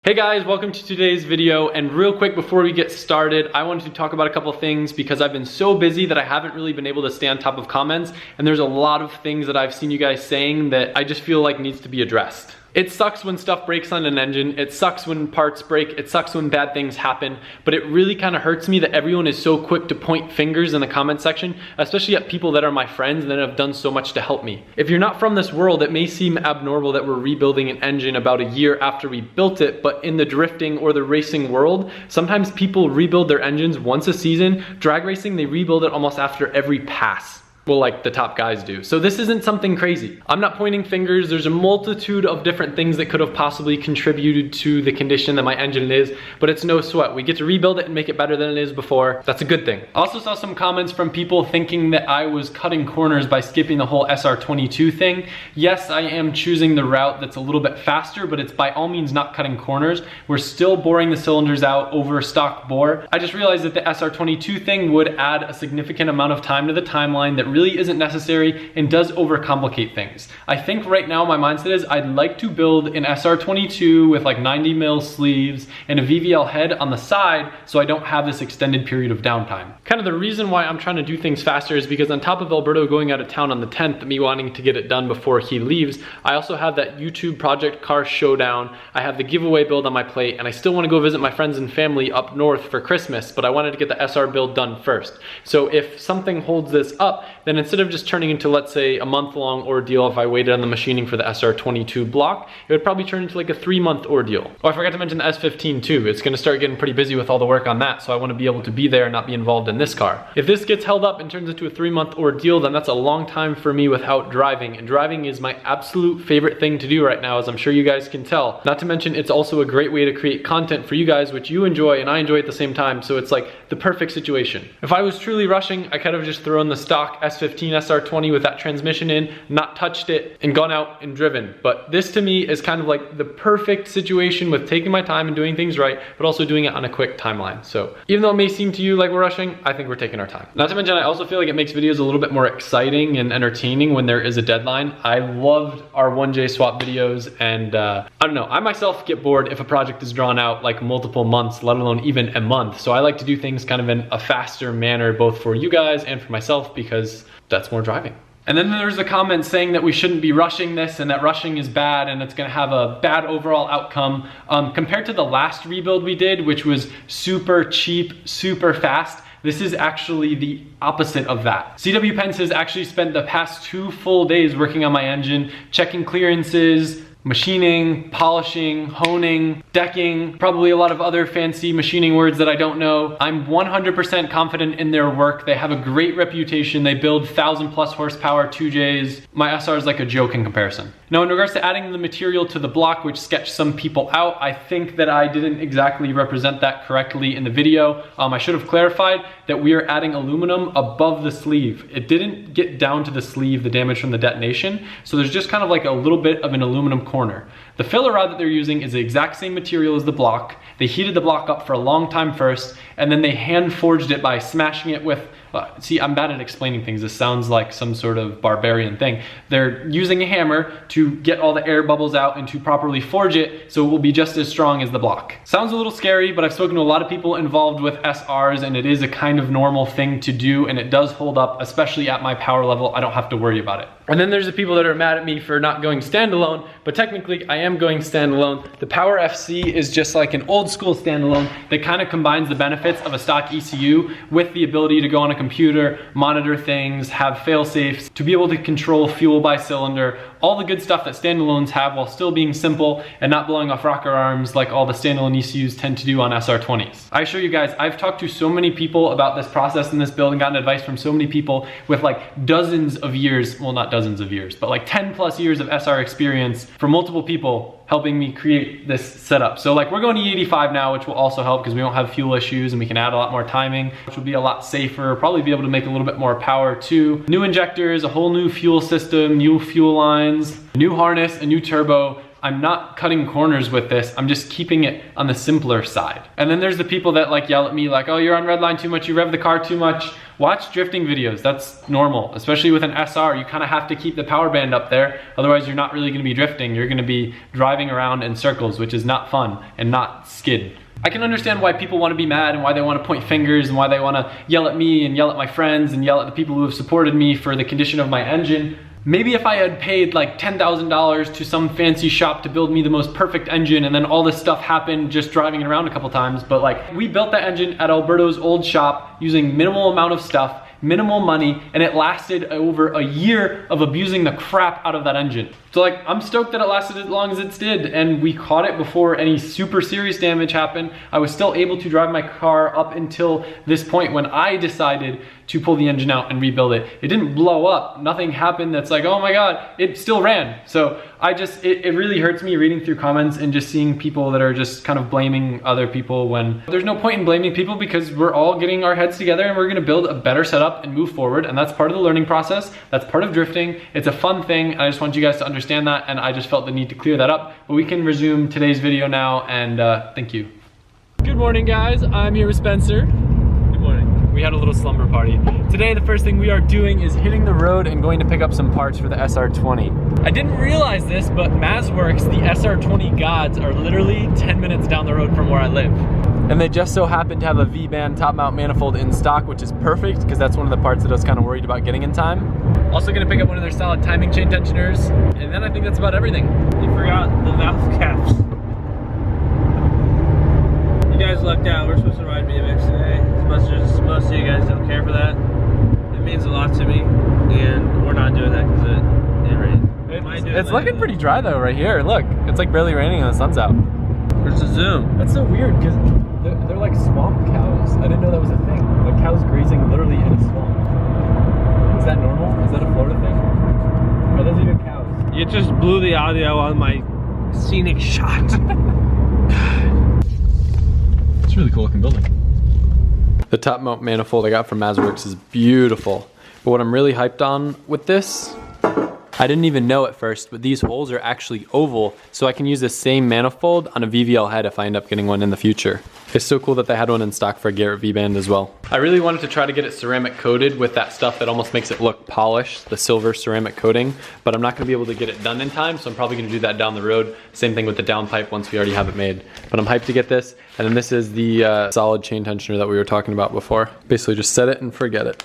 Hey guys, welcome to today's video, and real quick before we get started, I wanted to talk about a couple things because I've been so busy that I haven't really been able to stay on top of comments, and there's a lot of things that I've seen you guys saying that I just feel like needs to be addressed. It sucks when stuff breaks on an engine, it sucks when parts break, it sucks when bad things happen, but it really kind of hurts me that everyone is so quick to point fingers in the comment section, especially at people that are my friends and that have done so much to help me. If you're not from this world, it may seem abnormal that we're rebuilding an engine about a year after we built it, but in the drifting or the racing world, sometimes people rebuild their engines once a season. Drag racing, they rebuild it almost after every pass. Well, like the top guys do. So this isn't something crazy. I'm not pointing fingers. There's a multitude of different things that could have possibly contributed to the condition that my engine is, but it's no sweat. We get to rebuild it and make it better than it is before. That's a good thing. I also saw some comments from people thinking that I was cutting corners by skipping the whole SR22 thing. Yes, I am choosing the route that's a little bit faster, but it's by all means not cutting corners. We're still boring the cylinders out over stock bore. I just realized that the SR22 thing would add a significant amount of time to the timeline that really isn't necessary and does overcomplicate things. I think right now my mindset is I'd like to build an SR22 with like 90 mil sleeves and a VVL head on the side so I don't have this extended period of downtime. Kind of the reason why I'm trying to do things faster is because on top of Alberto going out of town on the 10th, me wanting to get it done before he leaves, I also have that YouTube Project Car Showdown. I have the giveaway build on my plate, and I still want to go visit my friends and family up north for Christmas, but I wanted to get the SR build done first. So if something holds this up, then instead of just turning into, let's say, a month-long ordeal if I waited on the machining for the SR22 block, it would probably turn into like a 3-month ordeal. Oh, I forgot to mention the S15 too. It's gonna start getting pretty busy with all the work on that, so I wanna be able to be there and not be involved in this car. If this gets held up and turns into a 3-month ordeal, then that's a long time for me without driving, and driving is my absolute favorite thing to do right now, as I'm sure you guys can tell. Not to mention, it's also a great way to create content for you guys, which you enjoy and I enjoy at the same time, so it's like the perfect situation. If I was truly rushing, I could have just thrown the stock S15 SR20 with that transmission in, not touched it, and gone out and driven. But this to me is kind of like the perfect situation with taking my time and doing things right, but also doing it on a quick timeline. So even though it may seem to you like we're rushing, I think we're taking our time. Not to mention, I also feel like it makes videos a little bit more exciting and entertaining when there is a deadline. I loved our 1J swap videos, and I don't know, I myself get bored if a project is drawn out like multiple months, let alone even a month. So I like to do things kind of in a faster manner, both for you guys and for myself, because that's more driving. And then there's a comment saying that we shouldn't be rushing this and that rushing is bad and it's gonna have a bad overall outcome. Compared to the last rebuild we did, which was super cheap, super fast, this is actually the opposite of that. CW Pence has actually spent the past 2 full days working on my engine, checking clearances, machining, polishing, honing, decking, probably a lot of other fancy machining words that I don't know. I'm 100% confident in their work. They have a great reputation. They build 1,000+ horsepower 2Js. My SR is like a joke in comparison. Now, in regards to adding the material to the block, which sketched some people out, I think that I didn't exactly represent that correctly in the video. I should have clarified that we are adding aluminum above the sleeve. It didn't get down to the sleeve, the damage from the detonation, so there's just kind of like a little bit of an aluminum corner. The filler rod that they're using is the exact same material as the block. They heated the block up for a long time first, and then they hand forged it by smashing it with, see, I'm bad at explaining things. This sounds like some sort of barbarian thing. They're using a hammer to get all the air bubbles out and to properly forge it so it will be just as strong as the block. Sounds a little scary, but I've spoken to a lot of people involved with SRs, and it is a kind of normal thing to do, and it does hold up, especially at my power level. I don't have to worry about it. And then there's the people that are mad at me for not going standalone, but technically I am going standalone. The Power FC is just like an old school standalone that kind of combines the benefits of a stock ECU with the ability to go on a computer, monitor things, have fail safes, to be able to control fuel by cylinder, all the good stuff that standalones have while still being simple and not blowing off rocker arms like all the standalone ECUs tend to do on SR20s. I assure you guys, I've talked to so many people about this process in this build and gotten advice from so many people with like dozens of years, well, not dozens of years, but like 10+ years of SR experience from multiple people helping me create this setup. So like we're going to E85 now, which will also help because we don't have fuel issues and we can add a lot more timing, which will be a lot safer, probably be able to make a little bit more power too. New injectors, a whole new fuel system, new fuel lines, new harness, a new turbo, I'm not cutting corners with this. I'm just keeping it on the simpler side. And then there's the people that like yell at me like, oh, you're on red line too much, you rev the car too much. Watch drifting videos, that's normal. Especially with an SR, you kind of have to keep the power band up there. Otherwise you're not really gonna be drifting. You're gonna be driving around in circles, which is not fun and not skid. I can understand why people want to be mad and why they want to point fingers and why they want to yell at me and yell at my friends and yell at the people who have supported me for the condition of my engine. Maybe if I had paid like $10,000 to some fancy shop to build me the most perfect engine and then all this stuff happened just driving it around a couple times, but like we built that engine at Alberto's old shop using minimal amount of stuff, minimal money, and it lasted over a year of abusing the crap out of that engine. So like, I'm stoked that it lasted as long as it did, and we caught it before any super serious damage happened. I was still able to drive my car up until this point when I decided to pull the engine out and rebuild it. It didn't blow up, nothing happened that's like, oh my God, it still ran. So it really hurts me reading through comments and just seeing people that are just kind of blaming other people when there's no point in blaming people, because we're all getting our heads together and we're gonna build a better setup and move forward, and that's part of the learning process. That's part of drifting. It's a fun thing, and I just want you guys to understand that, and I just felt the need to clear that up. But we can resume today's video now, and thank you. Good morning, guys. I'm here with Spencer. Good morning. We had a little slumber party. Today, the first thing we are doing is hitting the road and going to pick up some parts for the SR20. I didn't realize this, but Mazworks, the SR20 gods, are literally 10 minutes down the road from where I live. And they just so happen to have a V-band top mount manifold in stock, which is perfect because that's one of the parts that I was kind of worried about getting in time. Also gonna pick up one of their solid timing chain tensioners, and then I think that's about everything. You forgot the valve caps. You guys lucked out. We're supposed to ride BMX today. Most of you guys don't care for that. It means a lot to me, and we're not doing that because it rained. It's looking pretty dry though right here. Look, it's like barely raining and the sun's out. Where's the zoom? That's so weird because they're like swamp cows. I didn't know that was a thing. Like cows grazing literally in a swamp. Is that normal? Is that a Florida thing? Are those even cows? You just blew the audio on my scenic shot. It's a really cool looking building. The top mount manifold I got from Mazworks is beautiful. But what I'm really hyped on with this, I didn't even know at first, but these holes are actually oval, so I can use the same manifold on a VVL head if I end up getting one in the future. It's so cool that they had one in stock for a Garrett V-band as well. I really wanted to try to get it ceramic coated with that stuff that almost makes it look polished, the silver ceramic coating, but I'm not gonna be able to get it done in time, so I'm probably gonna do that down the road. Same thing with the downpipe once we already have it made. But I'm hyped to get this, and then this is the solid chain tensioner that we were talking about before. Basically just set it and forget it.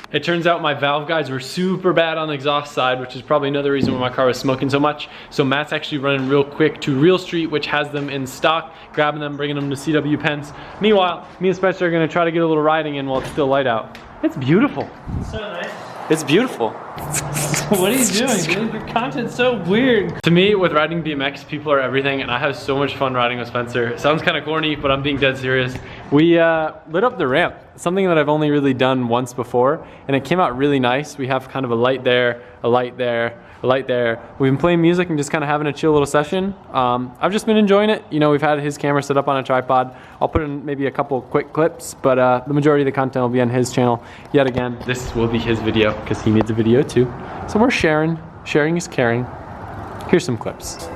It turns out my valve guides were super bad on the exhaust side, which is probably another reason why my car was smoking so much. So Matt's actually running real quick to Real Street, which has them in stock, grabbing them, bringing them to CW Pence. Meanwhile, me and Spencer are gonna try to get a little riding in while it's still light out. It's beautiful. It's so nice. It's beautiful. What are you doing, dude? Your content's so weird. To me, with riding BMX, people are everything, and I have so much fun riding with Spencer. It sounds kind of corny, but I'm being dead serious. We lit up the ramp, something that I've only really done once before, and it came out really nice. We have kind of a light there, a light there, a light there. We've been playing music and just kind of having a chill little session. I've just been enjoying it. You know, we've had his camera set up on a tripod. I'll put in maybe a couple quick clips, but the majority of the content will be on his channel. Yet again, this will be his video because he needs a video too. So we're sharing. Sharing is caring. Here's some clips.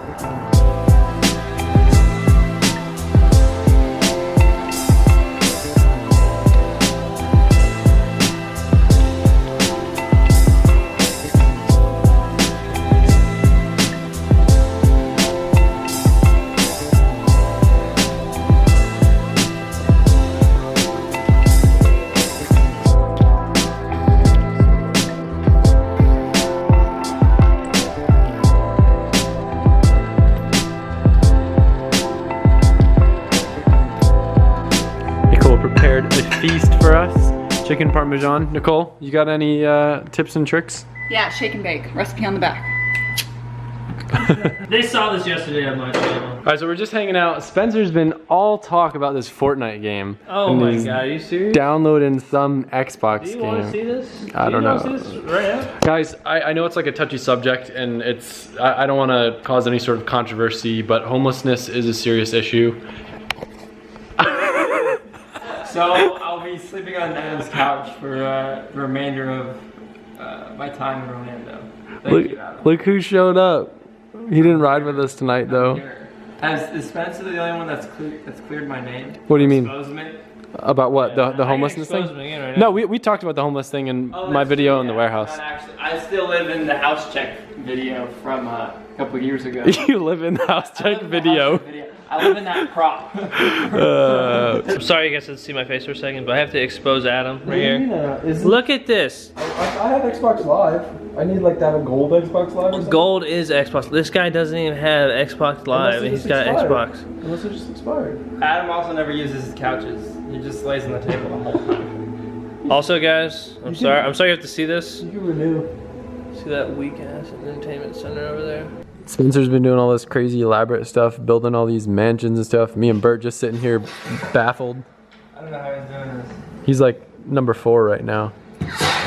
Prepared a feast for us. Chicken Parmesan. Nicole, you got any tips and tricks? Yeah, shake and bake. Recipe on the back. They saw this yesterday on my channel. Alright, so we're just hanging out. Spencer's been all talk about this Fortnite game. Oh my god, are you serious? Downloading some Xbox game. Do you want to see this? I don't know. See this right now? Guys, I know it's like a touchy subject, and I don't want to cause any sort of controversy, but homelessness is a serious issue. So I'll be sleeping on Adam's couch for the remainder of my time in Orlando. Thank you, Adam. Look who showed up. He didn't ride with us tonight though. Is Spencer the only one that's cleared my name? What do you mean? Exposed me? About what? The homelessness thing? Right No, we talked about the homeless thing in my video in the warehouse. Not actually. I still live in the house check video from a couple of years ago. You live in the house check video. I live in that prop. I'm sorry you guys didn't see my face for a second, but I have to expose Adam right here. Look at this. I have Xbox Live. I need like to have a gold Xbox Live or something. Gold is Xbox. This guy doesn't even have Xbox Live, and he's got an Xbox. Unless it just expired. Adam also never uses his couches. He just lays on the table the whole time. Also, guys, I'm sorry you have to see this. You can renew. See that weak ass entertainment center over there? Spencer's been doing all this crazy elaborate stuff, building all these mansions and stuff. Me and Bert just sitting here baffled. I don't know how he's doing this. He's like number 4 right now.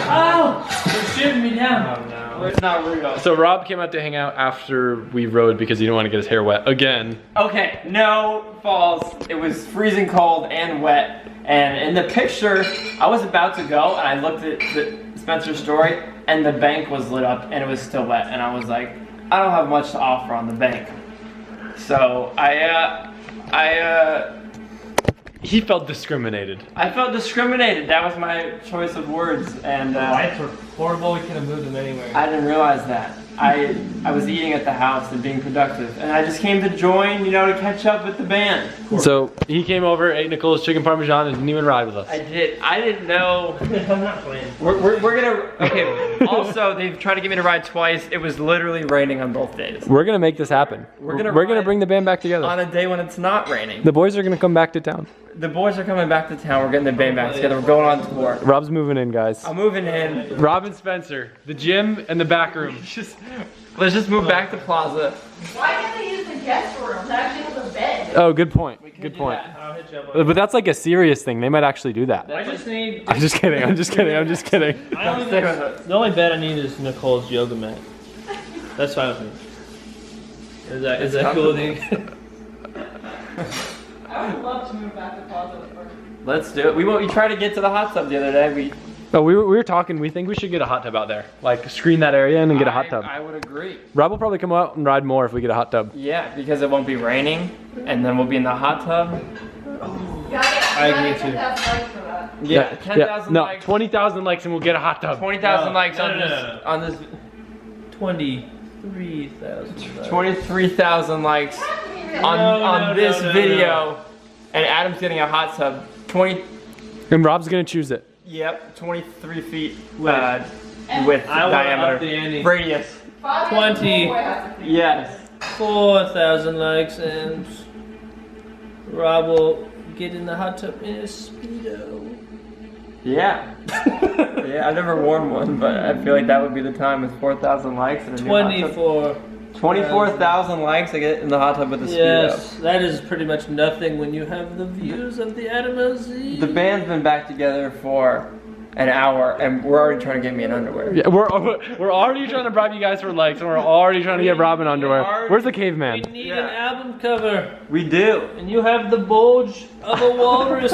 Oh! They're shooting me down. Oh no, it's not real. So Rob came out to hang out after we rode because he didn't want to get his hair wet again. Okay, no false. It was freezing cold and wet. And in the picture, I was about to go and I looked at Spencer's story and the bank was lit up and it was still wet. And I was like, I don't have much to offer on the bank. So He felt discriminated. I felt discriminated. That was my choice of words. And Lights were horrible. We could have moved them anywhere. I didn't realize that. I was eating at the house and being productive. And I just came to join, you know, to catch up with the band. So he came over, ate Nicole's chicken parmesan, and didn't even ride with us. I did. I didn't know. I'm not playing. We're gonna. Okay. Also, they've tried to get me to ride twice. It was literally raining on both days. We're gonna make this happen. We're gonna ride bring the band back together. On a day when it's not raining. The boys are gonna come back to town. The boys are coming back to town. We're getting the band back together. We're going on tour. Rob's moving in, guys. I'm moving in. Rob and Spencer, the gym and the back room. Let's just move back to Plaza. Why can't they use the guest room? That actually has a bed. Oh, good point. Good point. I'll hit you up on But that's like a serious thing. They might actually do that. I just need. I'm just kidding. I'm just kidding. I'm just kidding. I don't Stay even, with us. the only bed I need is Nicole's yoga mat. That's fine with me. Is that cool with you? I would love to move back to Plaza with her. Let's do it. We tried to get to the hot tub the other day. Oh, we were talking. We think we should get a hot tub out there. Like screen that area in and get a hot tub. I would agree. Rob will probably come out and ride more if we get a hot tub. Yeah, because it won't be raining, and then we'll be in the hot tub. I agree too. Yeah, 10,000 No, likes. 20,000 likes and we'll get a hot tub. 20,000 likes No, on no, this. no, no. On this. 23,000. 23,000 likes on this video, and Adam's getting a hot tub. 20. And Rob's gonna choose it. Yep, 23 feet width I wanna diameter. up the ante. Radius. 24,000 likes and Rob will get in the hot tub in a Speedo. Yeah. Yeah, I've never worn one, but I feel like that would be the time with 4,000 likes and a new hot tub. 24,000 likes to get in the hot tub with a Speedo. Yes, that is pretty much nothing when you have the views of the Adam LZ. The band's been back together for an hour, and we're already trying to get me in underwear. Yeah, we're already trying to bribe you guys for likes, and we're already trying to get Rob in underwear. Where's the caveman? We need an album cover, We do. and you have the bulge of a walrus.